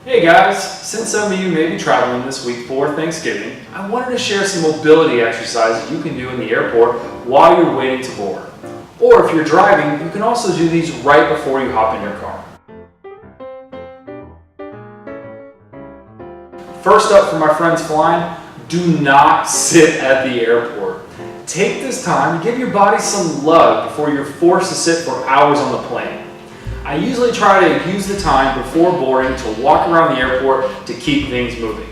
Hey guys, since some of you may be traveling this week for Thanksgiving, I wanted to share some mobility exercises you can do in the airport while you're waiting to board. Or if you're driving, you can also do these right before you hop in your car. First up for my friends flying, do not sit at the airport. Take this time to give your body some love before you're forced to sit for hours on the plane. I usually try to use the time before boarding to walk around the airport to keep things moving.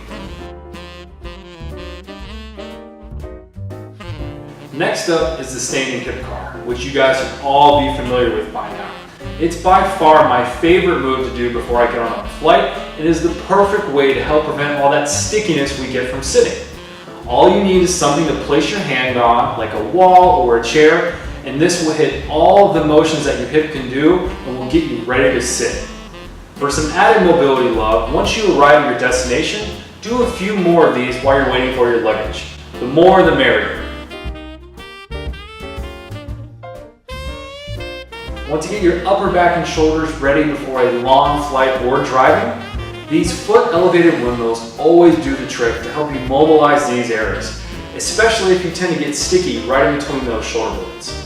Next up is the standing hip car, which you guys should all be familiar with by now. It's by far my favorite move to do before I get on a flight. It is the perfect way to help prevent all that stickiness we get from sitting. All you need is something to place your hand on, like a wall or a chair, and this will hit all of the motions that your hip can do and will get you ready to sit. For some added mobility love, once you arrive at your destination, do a few more of these while you're waiting for your luggage. The more the merrier. Want to get your upper back and shoulders ready before a long flight or driving? These foot elevated windmills always do the trick to help you mobilize these areas, especially if you tend to get sticky right in between those shoulder blades.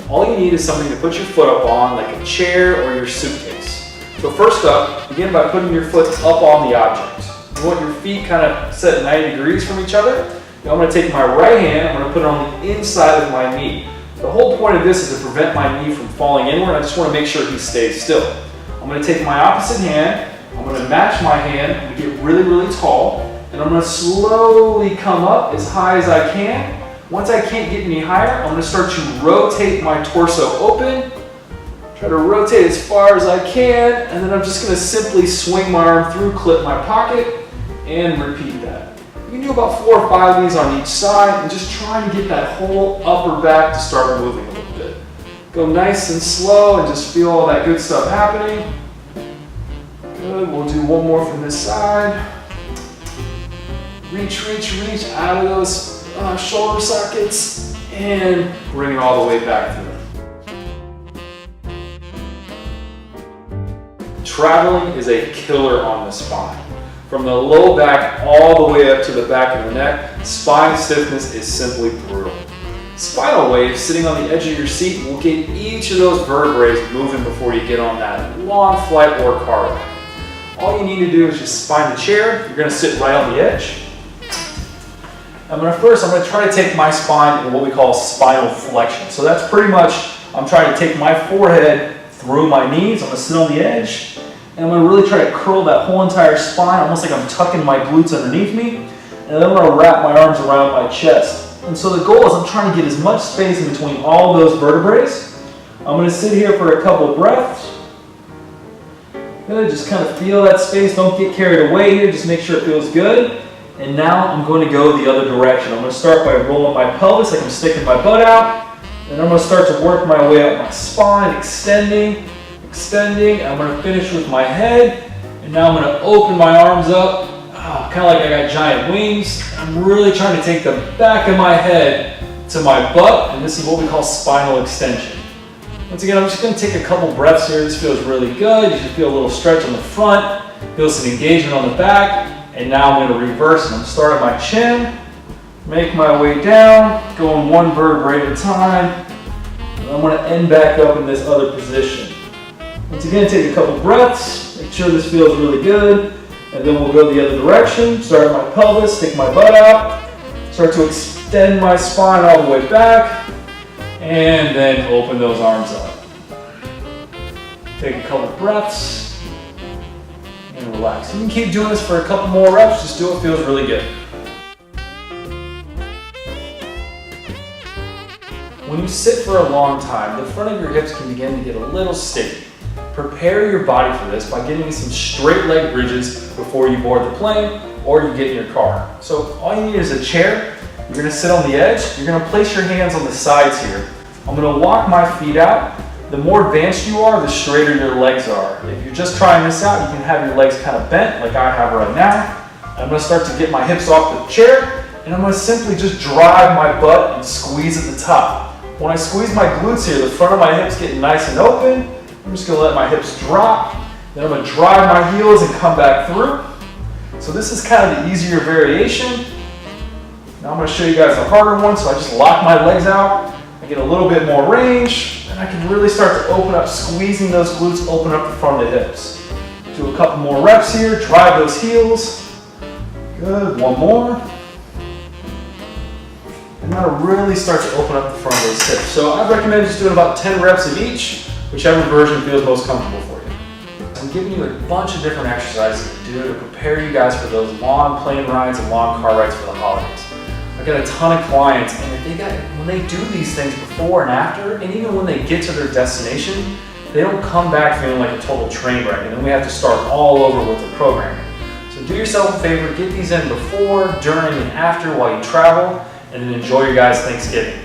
All you need is something to put your foot up on, like a chair or your suitcase. So first up, begin by putting your foot up on the object. You want your feet kind of set 90 degrees from each other. Now I'm going to take my right hand, I'm going to put it on the inside of my knee. The whole point of this is to prevent my knee from falling inward. I just want to make sure he stays still. I'm going to take my opposite hand, I'm going to match my hand, I'm going to get really, really tall, and I'm going to slowly come up as high as I can. Once I can't get any higher, I'm going to start to rotate my torso open. Try to rotate as far as I can, and then I'm just going to simply swing my arm through, clip my pocket, and repeat that. You can do about 4 or 5 of these on each side, and just try to get that whole upper back to start moving a little bit. Go nice and slow and just feel all that good stuff happening. Good, we'll do one more from this side. Reach, reach, reach out of those shoulder sockets and bring it all the way back through. Traveling is a killer on the spine. From the low back all the way up to the back of the neck, spine stiffness is simply brutal. Spinal waves sitting on the edge of your seat will get each of those vertebrae moving before you get on that long flight or car ride. All you need to do is just find a chair. You're going to sit right on the edge. I'm going to try to take my spine in what we call spinal flexion. So that's pretty much, I'm trying to take my forehead through my knees. I'm going to sit on the edge, and I'm going to really try to curl that whole entire spine, almost like I'm tucking my glutes underneath me. And then I'm going to wrap my arms around my chest. And so the goal is I'm trying to get as much space in between all of those vertebrae. I'm going to sit here for a couple of breaths. Good, just kind of feel that space. Don't get carried away here. Just make sure it feels good. And now I'm going to go the other direction. I'm going to start by rolling my pelvis like I'm sticking my butt out. And I'm going to start to work my way up my spine, extending, extending. I'm going to finish with my head. And now I'm going to open my arms up, kind of like I got giant wings. I'm really trying to take the back of my head to my butt. And this is what we call spinal extension. Once again, I'm just going to take a couple breaths here. This feels really good. You should feel a little stretch on the front. Feel some engagement on the back. And now I'm going to reverse, and I'm starting my chin, make my way down, going one vertebrae at a time, and I'm going to end back up in this other position. Once again, take a couple breaths, make sure this feels really good, and then we'll go the other direction, start my pelvis, stick my butt out, start to extend my spine all the way back, and then open those arms up. Take a couple breaths. And relax. You can keep doing this for a couple more reps, just do what feels really good. When you sit for a long time, the front of your hips can begin to get a little sticky. Prepare your body for this by getting some straight leg bridges before you board the plane or you get in your car. So all you need is a chair. You're going to sit on the edge. You're going to place your hands on the sides here. I'm going to walk my feet out. The more advanced you are, the straighter your legs are. If you're just trying this out, you can have your legs kind of bent like I have right now. I'm going to start to get my hips off the chair, and I'm going to simply just drive my butt and squeeze at the top. When I squeeze my glutes here, the front of my hips get nice and open. I'm just going to let my hips drop, Then I'm gonna drive my heels and come back through. So this is kind of the easier variation. Now I'm gonna show you guys the harder one. So I just lock my legs out. I get a little bit more range, and I can really start to open up, squeezing those glutes, open up the front of the hips. Do a couple more reps here, drive those heels. Good, one more. And now really start to open up the front of those hips. So I recommend just doing about 10 reps of each, whichever version feels most comfortable for you. I'm giving you a bunch of different exercises to do to prepare you guys for those long plane rides and long car rides for the holidays. I got a ton of clients, and when they do these things before and after, and even when they get to their destination, they don't come back feeling like a total train wreck, and then we have to start all over with the programming. So do yourself a favor, get these in before, during, and after while you travel, and then enjoy your guys' Thanksgiving.